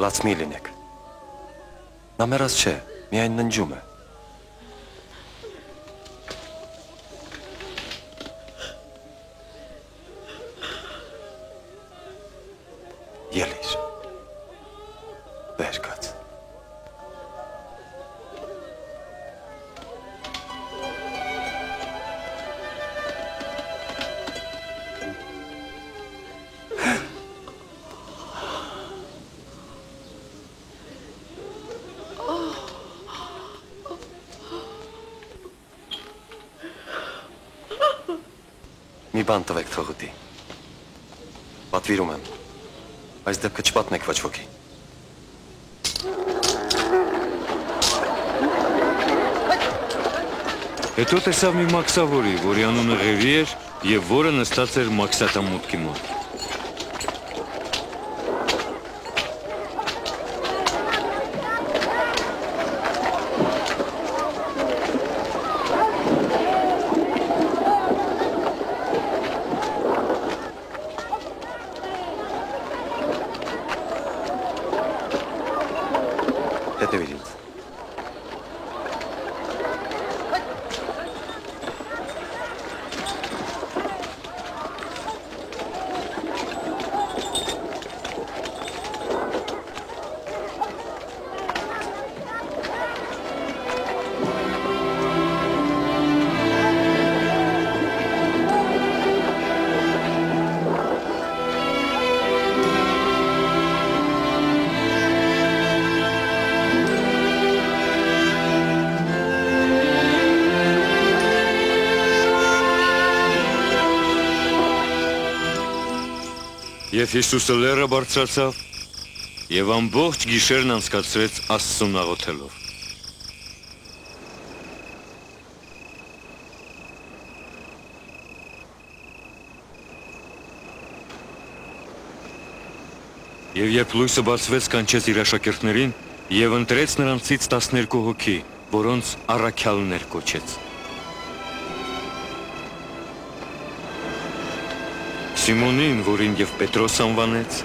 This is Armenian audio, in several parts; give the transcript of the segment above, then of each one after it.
Լաց մի լինեք։ Նա մեռած չէ, միայն ննջում է։ Ելիր։ Վեր կաց։ Մի բան տվեք թողուտի։ Պատվիրում եմ։ Այս դեպքը չպատնեք ոչ ոքի։ Հետո տեսավ մի մաքսավորի, որի անունը Ղևի էր և որը նստած էր մաքսատամուտքի մոտ։ Հետևիր ինձ։ Եվ Հիսուսը լեռը բարձրացավ և ամբողջ գիշերն անցկացրեց Աստծուն աղոթելով։ Եվ երբ լույսը բացվեց, կանչեց իր աշակերտներին և ընտրեց նրանցից 12 հոգի, որոնց առաքյալներ կոչեց։ Սիմոնին, որին և Պետրոս անվանեց,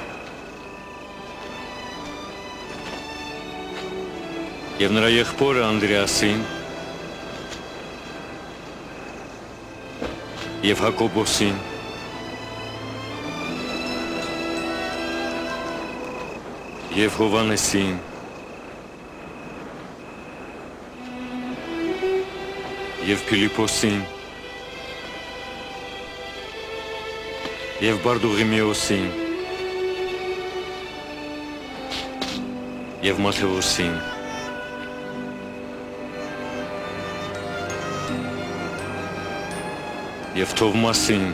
և նրա եղբորը Անդրեասին, և Հակոբոսին, և Հովանեսին, և Փիլիպոսին, և Բարդուղիմեոսին, և Մաթեոսին, և Թովմասին,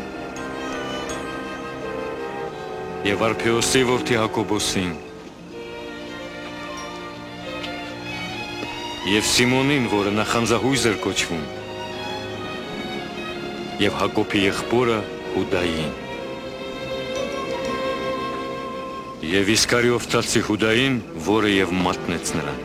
և Արփեոսի որդի Հակոբոսին, և Սիմոնին, որը նախանձահույզ էր կոչվում, և Հակոբի եղբորը Հուդային, և Իսկարիովտացի Հուդային, որը և մատնեց նրան։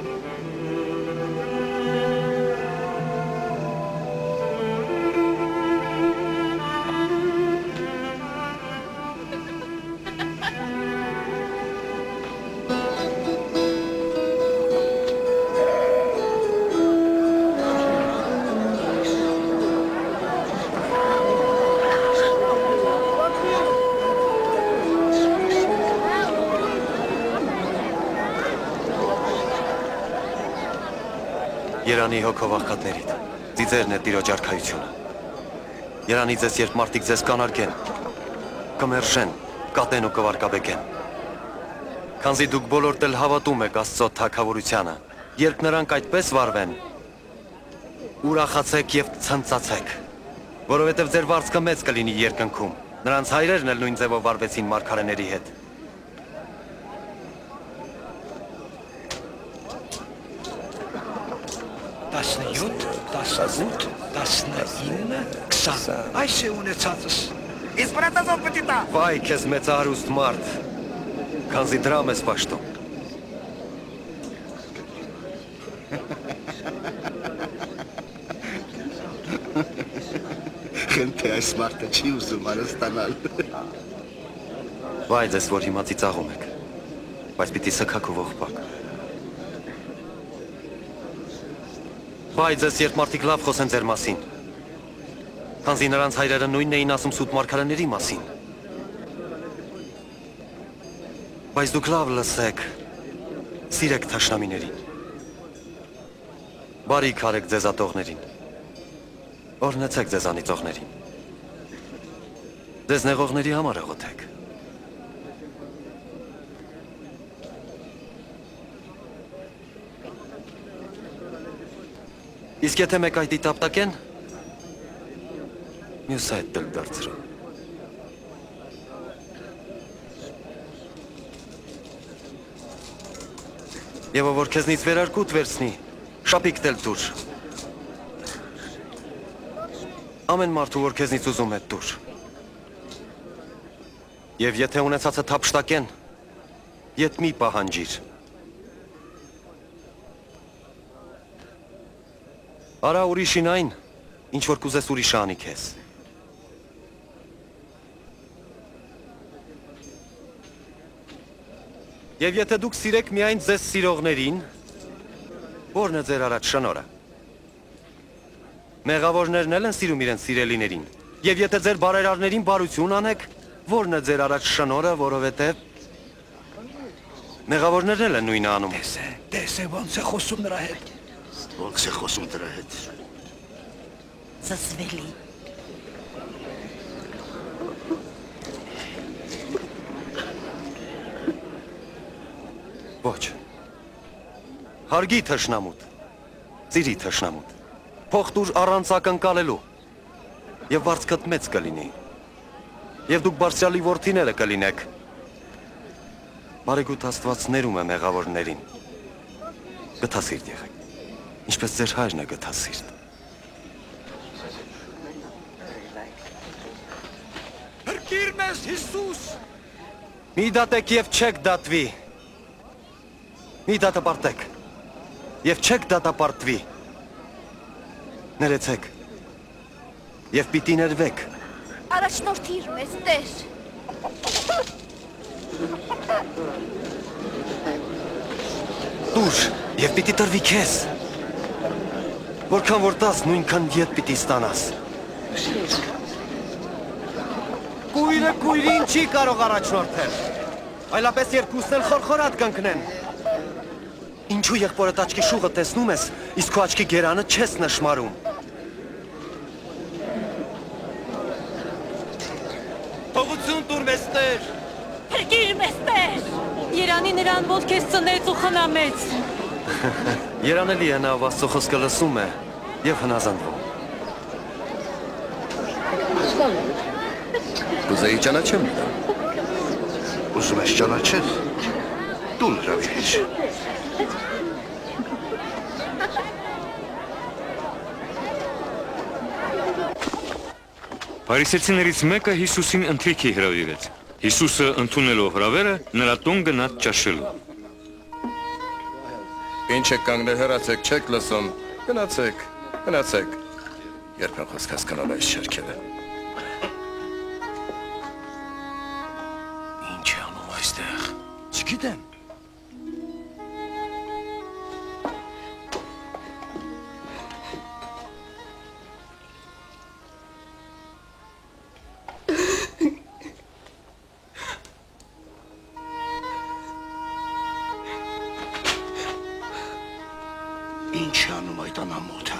Երանի հոգով աղքատներիդ, ծիծերն է Տիրոջ արքայությունը։ Երանի ձեզ, երբ մարդիկ ձեզ կանարգեն, կմերժեն, կատեն ու կվարկաբեկեն։ Քանզի դուք բոլորդ էլ հավատում եք Աստծո թագավորությանը, երբ նրանք այդպես վարվեն, ուրախացեք և ցնծացեք, որովհետև ձեր վարձքը մեծ կլինի երկնքում, նրանց հայրերն էլ նույն ձևով վարվեցին մարգարեների հետ։ Այս է ունեցածս։ Իսկ բրատազով պտի տա։ Վայ քեզ մեծահարուստ մարդ, քանզի դրամ ես պաշտում։ Խնդե այս մարդը չի ուզում արստանալ։ Վայ ձեզ, որ հիմա ծիծաղում եք։ Բայց պիտի սքաք ու ողբակ։ Բայց ես երբ մարդիկ լավ խոսեն ձեր մասին, քանզի նրանց հայրերը նույնն էին ասում սուտ մարգարեների մասին։ Բայց դուք լավ լսեք, սիրեք թշնամիներին, բարիք արեք ձեզ ատողներին, օրհնեցեք ձեզ անիծողներին, ձեզ նեղողների համար աղոթեք։ Իսկ եթե մեկ այդի տապտակեն, մյուսը այդ դլ դարձրում։ Եվ որ քեզնից վերարկուտ վերցնի, շապիկ դել դուր։ Ամեն մարդու, որ քեզնից ուզում է դուր։ Եվ եթե ունեցածը թափշտակեն, ետ մի պահանջիր։ Արա ուրիշին այն, ինչ որ կուզես ուրիշ անի քեզ։ Եվ եթե դուք սիրեք միայն ձեզ սիրողներին, որն է ձեր առաջ շնորհը։ Մեղավորներն էլ են սիրում իրենց սիրելիներին։ Եվ եթե ձեր բարերարներին բարություն անեք, որն է ձեր առաջ շնորհը, որովհետև մեղավորներն էլ են նույնը անում։ Տես է ոնց է խոսում նրա հետ։ Ոնց է խոսում դրա հետ։ Զսվելի։ Ոչ։ Հարգի թշնամուտ, ծիրի թշնամուտ, փող տուր առանց ակնկալելու, եւ վարձքդ մեծ կլինի, եւ դուք բարձրալի որդիները կլինեք, բարեգութ Աստված ներում է մեղավորներին, գթասիրտ եղեք, ինչպես ձեր հայրն է գթասիրտ։ Փրկիր մեզ Հիսուս։ Մի դատեք եւ չեք դատվի, մի դատապարտեք եւ չեք դատապարտվի, ներեցեք եւ պիտի ներվեք։ Առաջնորդիր մեզ, Տեր։ Դուր եւ պիտի տրվի քեզ, որքան որ տաս նույնքան ետ պիտի ստանաս։ Կույրը կույրին չի կարող առաջնորդել, այլապես երկուսն էլ խորխորատ կընկնեն։ Ինչու եղբորդ աչքի շուղը տեսնում ես, իսկ քո աչքի գերանը չես նշմարում։ Թողություն տուր մեզ Տեր։ Փրկիր մեզ, Տեր։ Երանի նրան, որ քեզ ծնեց ու խնամեց։ Երանելի է նա Աստծո խոսքը լսում է եւ հնազանդվում։ Կուզեի ճանաչեմ նրան։ Ուզում ես ճանաչել։ Դու հրավիրիր։ Փարիսեցիներից մեկը Հիսուսին ընթրիքի հրավիրեց։ Հիսուսը ընդունելով հրավերը նրա տուն գնաց ճաշելու։ Ինչ եք կանգնել, հեռացեք, չեք լսում։ Գնացեք, գնացեք։ Երբեք խոսք հասկանալ այս շարքերը։ Ինչ է անում այստեղ։ Չգիտեմ։ Ինչ է անում այդ անամոթը։